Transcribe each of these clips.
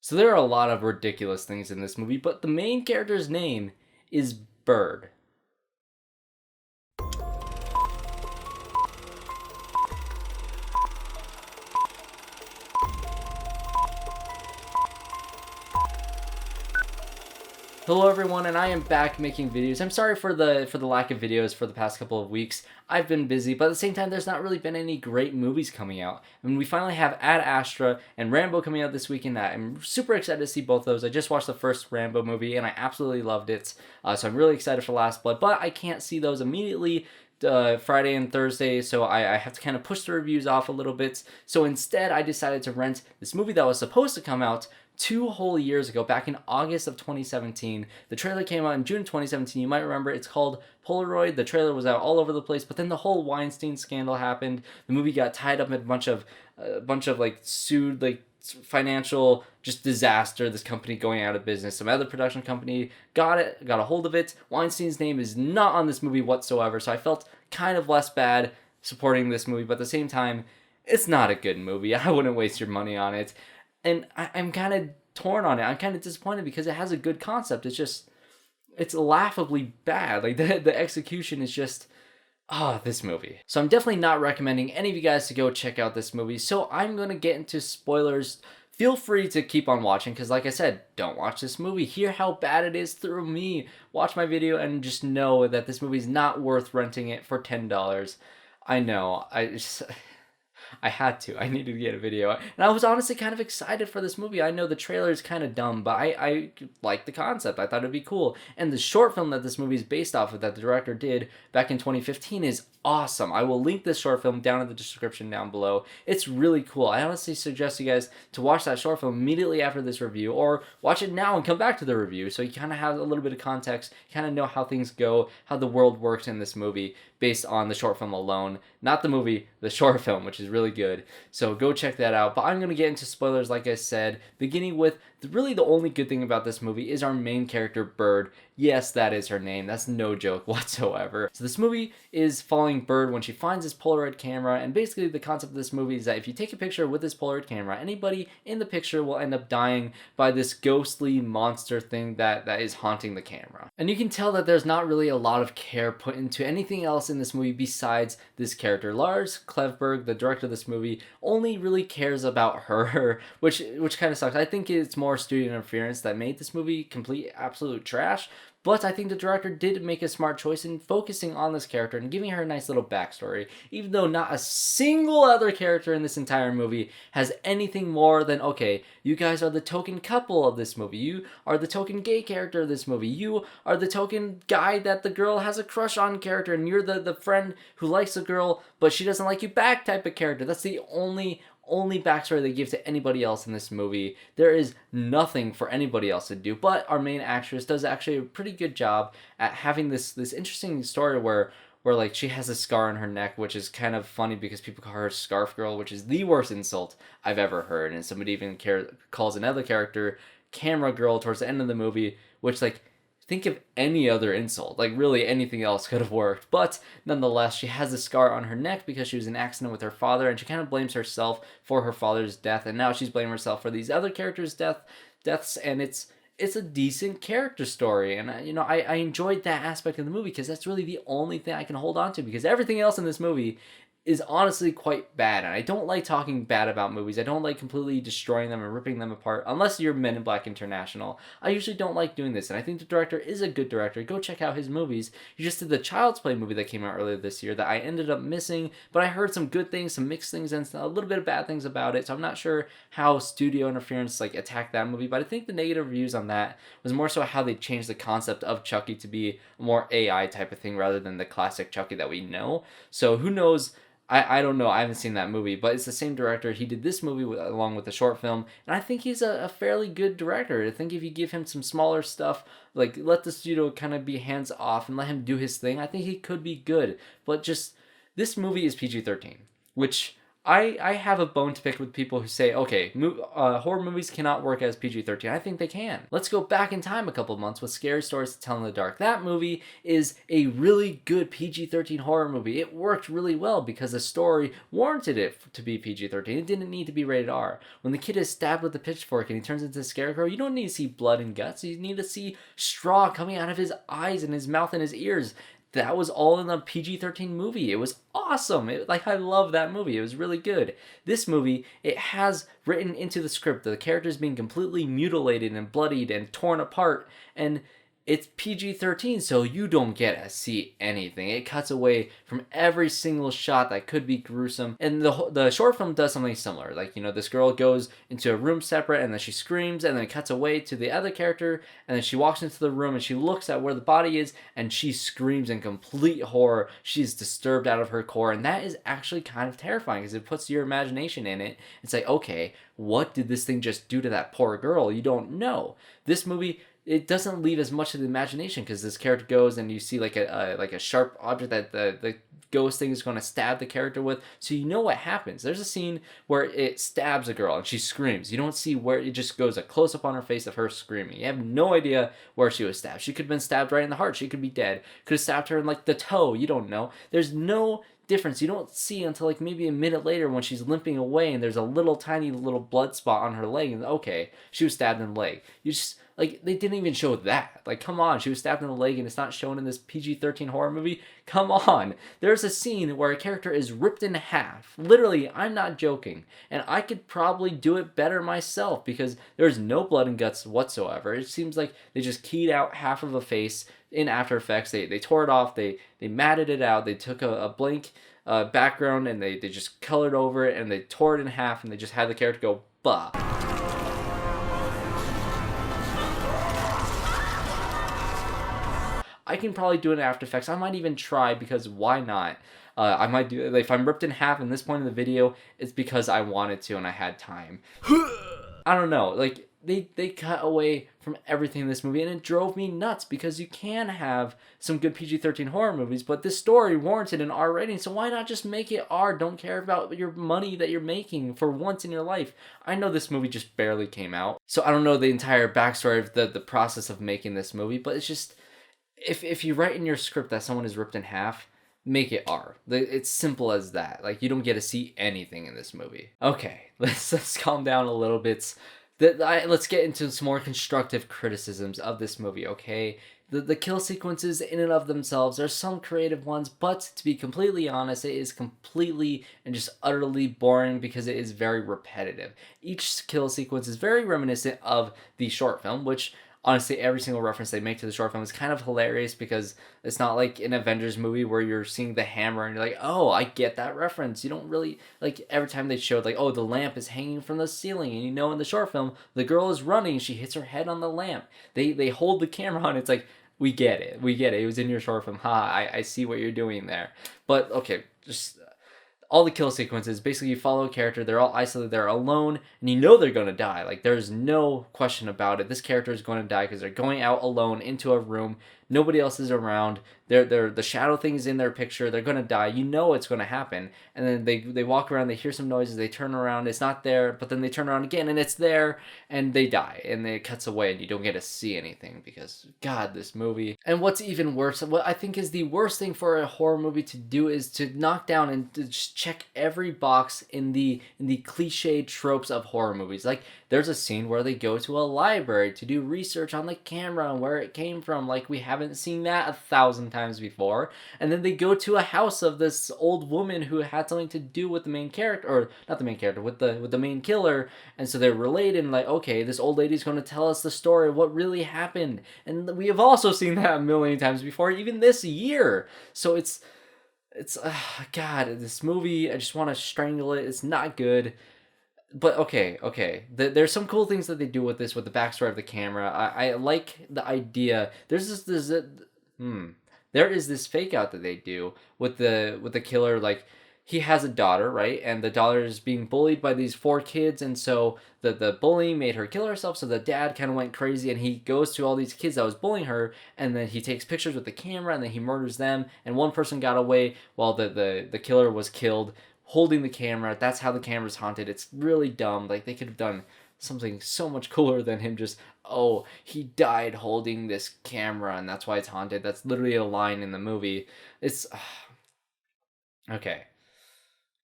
So there are a lot of ridiculous things in this movie, but the main character's name is Bird. Hello everyone, and I am back making videos. I'm sorry for the lack of videos for the past couple of weeks. I've been busy, but at the same time, there's not really been any great movies coming out. I mean, we finally have Ad Astra and Rambo coming out this weekend. I'm super excited to see both those. I just watched the first Rambo movie, and I absolutely loved it. So I'm really excited for Last Blood, but I can't see those immediately Friday and Thursday, so I have to kind of push the reviews off a little bit. So instead, I decided to rent this movie that was supposed to come out 2 whole years ago, back in August of 2017. The trailer came out in June 2017. You might remember it's called Polaroid. The trailer was out all over the place, but then the whole Weinstein scandal happened. The movie got tied up in a bunch of like sued like financial just disaster. This company going out of business. Some other production company got a hold of it. Weinstein's name is not on this movie whatsoever, so I felt kind of less bad supporting this movie, but at the same time, it's not a good movie. I wouldn't waste your money on it. And I'm kind of torn on it. I'm kind of disappointed because it has a good concept. It's laughably bad. Like the execution is just, this movie. So I'm definitely not recommending any of you guys to go check out this movie. So I'm going to get into spoilers. Feel free to keep on watching because, like I said, don't watch this movie. Hear how bad it is through me. Watch my video and just know that this movie is not worth renting it for $10. I know. I had to. I needed to get a video. And I was honestly kind of excited for this movie. I know the trailer is kind of dumb, but I like the concept. I thought it'd be cool. And the short film that this movie is based off of that the director did back in 2015 is awesome. I will link this short film down in the description down below. It's really cool. I honestly suggest you guys to watch that short film immediately after this review, or watch it now and come back to the review so you kind of have a little bit of context, kind of know how things go, how the world works in this movie based on the short film alone. Not the movie, the short film, which is really good. So go check that out. But I'm going to get into spoilers, like I said, beginning with really the only good thing about this movie is our main character, Bird. Yes, that is her name. That's no joke whatsoever. So this movie is following Bird when she finds this Polaroid camera, and basically the concept of this movie is that if you take a picture with this Polaroid camera, anybody in the picture will end up dying by this ghostly monster thing that is haunting the camera. And you can tell that there's not really a lot of care put into anything else in this movie besides this character. Lars Klevberg, the director of this movie, only really cares about her, which kind of sucks. I think it's more studio interference that made this movie complete absolute trash. But I think the director did make a smart choice in focusing on this character and giving her a nice little backstory, even though not a single other character in this entire movie has anything more than, okay, you guys are the token couple of this movie, you are the token gay character of this movie, you are the token guy that the girl has a crush on character, and you're the friend who likes the girl, but she doesn't like you back type of character. That's the only backstory they give to anybody else in this movie. There is nothing for anybody else to do, but our main actress does actually a pretty good job at having this interesting story where like she has a scar on her neck, which is kind of funny because people call her Scarf Girl, which is the worst insult I've ever heard. And somebody even calls another character Camera Girl towards the end of the movie, which, like, think of any other insult. Like, really, anything else could have worked. But nonetheless, she has a scar on her neck because she was in an accident with her father, and she kind of blames herself for her father's death, and now she's blaming herself for these other characters' deaths, and it's a decent character story. And I enjoyed that aspect of the movie because that's really the only thing I can hold on to, because everything else in this movie is honestly quite bad, and I don't like talking bad about movies. I don't like completely destroying them and ripping them apart, unless you're Men in Black International. I usually don't like doing this, and I think the director is a good director. Go check out his movies. He just did the Child's Play movie that came out earlier this year that I ended up missing, but I heard some good things, some mixed things, and a little bit of bad things about it, so I'm not sure how studio interference attacked that movie, but I think the negative reviews on that was more so how they changed the concept of Chucky to be a more AI type of thing rather than the classic Chucky that we know. So who knows? I don't know. I haven't seen that movie, but it's the same director. He did this movie along with the short film, and I think he's a fairly good director. I think if you give him some smaller stuff, like let the studio kind of be hands off and let him do his thing, I think he could be good. But just, this movie is PG-13, which I have a bone to pick with people who say, okay, horror movies cannot work as PG-13. I think they can. Let's go back in time a couple months with Scary Stories to Tell in the Dark. That movie is a really good PG-13 horror movie. It worked really well because the story warranted it to be PG-13. It didn't need to be rated R. When the kid is stabbed with a pitchfork and he turns into a scarecrow, you don't need to see blood and guts. You need to see straw coming out of his eyes and his mouth and his ears. That was all in a PG-13 movie. It was awesome. I love that movie. It was really good. This movie, it has written into the script the characters being completely mutilated and bloodied and torn apart, and it's PG-13, so you don't get to see anything. It cuts away from every single shot that could be gruesome. And the short film does something similar. Like, this girl goes into a room separate, and then she screams, and then it cuts away to the other character, and then she walks into the room, and she looks at where the body is, and she screams in complete horror. She's disturbed out of her core, and that is actually kind of terrifying, because it puts your imagination in it. It's like, okay, what did this thing just do to that poor girl? You don't know. This movie, it doesn't leave as much to the imagination, because this character goes and you see like a sharp object that the ghost thing is going to stab the character with, so you know what happens. There's a scene where it stabs a girl and she screams. You don't see where, it just goes a close-up on her face of her screaming. You have no idea where she was stabbed. She could have been stabbed right in the heart. She could be dead. Could have stabbed her in like the toe. You don't know. There's no difference. You don't see until like maybe a minute later when she's limping away and there's a little tiny little blood spot on her leg, and okay, she was stabbed in the leg. You just, like, they didn't even show that. Like, come on, she was stabbed in the leg and it's not shown in this PG-13 horror movie? Come on. There's a scene where a character is ripped in half. Literally, I'm not joking. And I could probably do it better myself because there's no blood and guts whatsoever. It seems like they just keyed out half of a face in After Effects. They tore it off, they matted it out, they took a blank background and they just colored over it and they tore it in half and they just had the character go, bah. I can probably do it in After Effects. I might even try, because why not? I might do it. If I'm ripped in half in this point in the video, it's because I wanted to and I had time. I don't know. Like, they cut away from everything in this movie, and it drove me nuts, because you can have some good PG-13 horror movies, but this story warranted an R rating, so why not just make it R? Don't care about your money that you're making for once in your life. I know this movie just barely came out, so I don't know the entire backstory of the process of making this movie, but it's just, if you write in your script that someone is ripped in half, make it R. It's simple as that. Like, you don't get to see anything in this movie. Okay, let's calm down a little bit. Let's get into some more constructive criticisms of this movie, okay? The kill sequences in and of themselves, there's some creative ones, but to be completely honest, it is completely and just utterly boring because it is very repetitive. Each kill sequence is very reminiscent of the short film, which honestly, every single reference they make to the short film is kind of hilarious, because it's not like an Avengers movie where you're seeing the hammer and you're like, oh, I get that reference. You don't really, like, every time they showed, like, oh, the lamp is hanging from the ceiling, and in the short film, the girl is running, she hits her head on the lamp. They hold the camera on, it's like, we get it. It was in your short film. I see what you're doing there. But, okay, just all the kill sequences, basically you follow a character, they're all isolated, they're alone, and you know they're going to die. Like, there's no question about it. This character is going to die because they're going out alone into a room. Nobody else is around. The shadow thing is in their picture. They're going to die. You know it's going to happen. And then they walk around, they hear some noises, they turn around, it's not there, but then they turn around again and it's there, and they die. And it cuts away and you don't get to see anything, because, God, this movie. And what's even worse, what I think is the worst thing for a horror movie to do, is to knock down and to just check every box in the cliched tropes of horror movies. Like, there's a scene where they go to a library to do research on the camera and where it came from. Like, we haven't seen that 1,000 times before. And then they go to a house of this old woman who had something to do with the main character, or not the main character, with the main killer. And so they're related, and like, okay, this old lady's going to tell us the story of what really happened. And we have also seen that a million times before, even this year. So it's God, this movie, I just want to strangle it. It's not good. But okay. There's some cool things that they do with this, with the backstory of the camera. I like the idea. There is this fake out that they do with the killer. Like, he has a daughter, right? And the daughter is being bullied by these 4 kids, and so the bully made her kill herself, so the dad kind of went crazy, and he goes to all these kids that was bullying her, and then he takes pictures with the camera, and then he murders them, and one person got away while the killer was killed holding the camera. That's how the camera's haunted. It's really dumb. Like, they could have done something so much cooler than him just, oh, he died holding this camera and that's why it's haunted. That's literally a line in the movie. It's okay.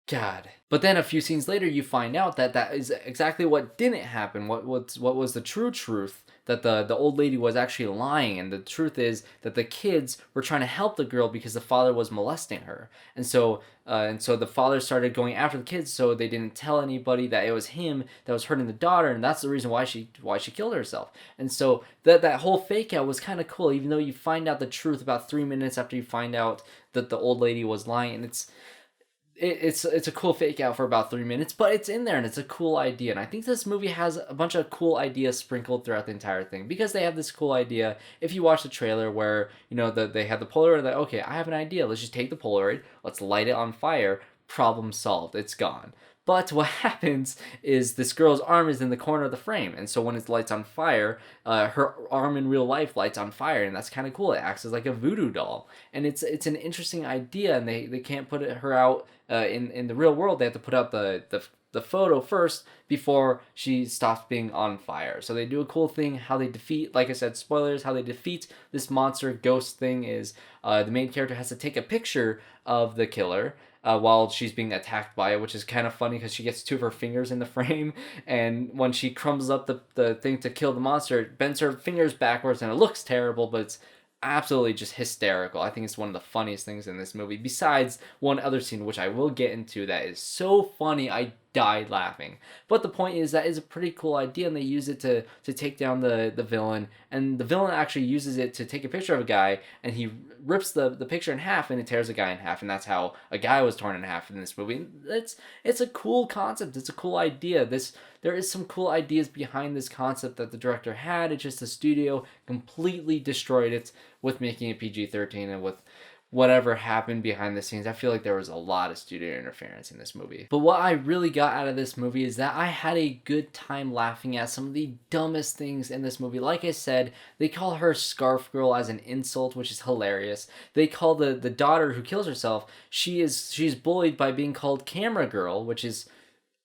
God. But then a few scenes later, you find out that that is exactly what didn't happen. What was the true truth? That the old lady was actually lying, and the truth is that the kids were trying to help the girl because the father was molesting her, and so the father started going after the kids, so they didn't tell anybody that it was him that was hurting the daughter, and that's the reason why she killed herself. And so that whole fake out was kind of cool, even though you find out the truth about 3 minutes after you find out that the old lady was lying, and it's a cool fake out for about 3 minutes, but it's in there and it's a cool idea. And I think this movie has a bunch of cool ideas sprinkled throughout the entire thing, because they have this cool idea. If you watch the trailer where, you know, they have the Polaroid, that, okay, I have an idea. Let's just take the Polaroid, let's light it on fire, problem solved, it's gone. But what happens is this girl's arm is in the corner of the frame, and so when it lights on fire, her arm in real life lights on fire, and that's kind of cool. It acts as like a voodoo doll, and it's an interesting idea, and they can't put her out in the real world. They have to put out the photo first before she stops being on fire. So they do a cool thing, how they defeat, like I said, spoilers, how they defeat this monster ghost thing is the main character has to take a picture of the killer while she's being attacked by it, which is kind of funny because she gets two of her fingers in the frame, and when she crumbles up the thing to kill the monster, it bends her fingers backwards, and it looks terrible, but it's absolutely just hysterical. I think it's one of the funniest things in this movie, besides one other scene, which I will get into, that is so funny, I died laughing. But the point is, that is a pretty cool idea, and they use it to take down the villain, and the villain actually uses it to take a picture of a guy, and he rips the picture in half, and it tears a guy in half, and that's how a guy was torn in half in this movie. It's a cool concept, it's a cool idea. There is some cool ideas behind this concept that the director had. It's just the studio completely destroyed it with making it PG-13, and with whatever happened behind the scenes. I feel like there was a lot of studio interference in this movie. But what I really got out of this movie is that I had a good time laughing at some of the dumbest things in this movie. Like I said, they call her Scarf Girl as an insult, which is hilarious. They call the daughter who kills herself, she's bullied by being called Camera Girl, which is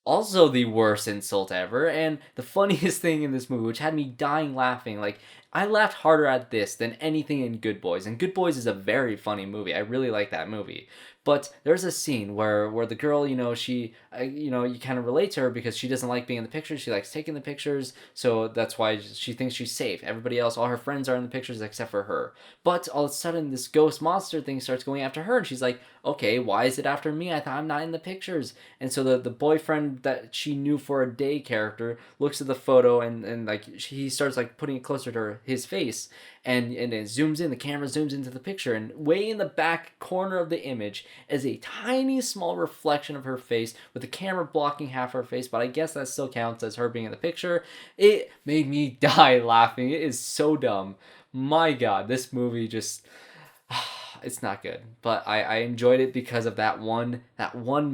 also the worst insult ever. And the funniest thing in this movie, which had me dying laughing, like, I laughed harder at this than anything in Good Boys, and Good Boys is a very funny movie. I really like that movie. But there's a scene where the girl, you know, she, you know, you kind of relate to her because she doesn't like being in the pictures. She likes taking the pictures, so that's why she thinks she's safe. Everybody else, all her friends are in the pictures except for her. But all of a sudden, this ghost monster thing starts going after her, and she's like, okay, why is it after me? I thought I'm not in the pictures. And so the boyfriend that she knew for a day character looks at the photo, and like, he starts like putting it closer to his face, and it zooms in, the camera zooms into the picture, and way in the back corner of the image is a tiny small reflection of her face with the camera blocking half her face, but I guess that still counts as her being in the picture. It made me die laughing. It is so dumb. My God, this movie just... it's not good, but I enjoyed it because of that one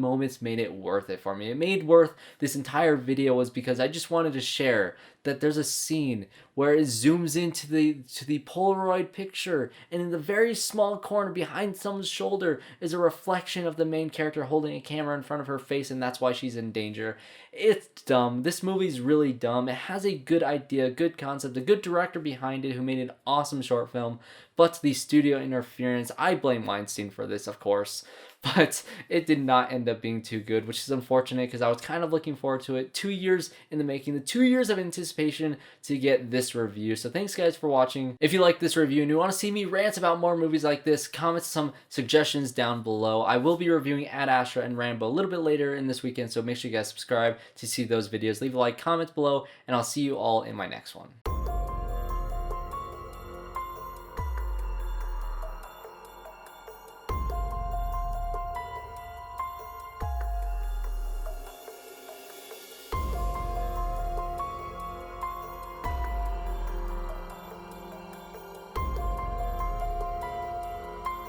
moment made it worth it for me. It made worth this entire video was because I just wanted to share that there's a scene where it zooms into the Polaroid picture, and in the very small corner behind someone's shoulder is a reflection of the main character holding a camera in front of her face, and that's why she's in danger. It's dumb. This movie's really dumb. It has a good idea, good concept, a good director behind it who made an awesome short film, but the studio interference, I blame Weinstein for this, of course, but it did not end up being too good, which is unfortunate because I was kind of looking forward to it. 2 years in the making, the 2 years of anticipation to get this review. So thanks guys for watching. If you like this review and you want to see me rant about more movies like this, comment some suggestions down below. I will be reviewing Ad Astra and Rambo a little bit later in this weekend, so make sure you guys subscribe to see those videos. Leave a like, comment below, and I'll see you all in my next one.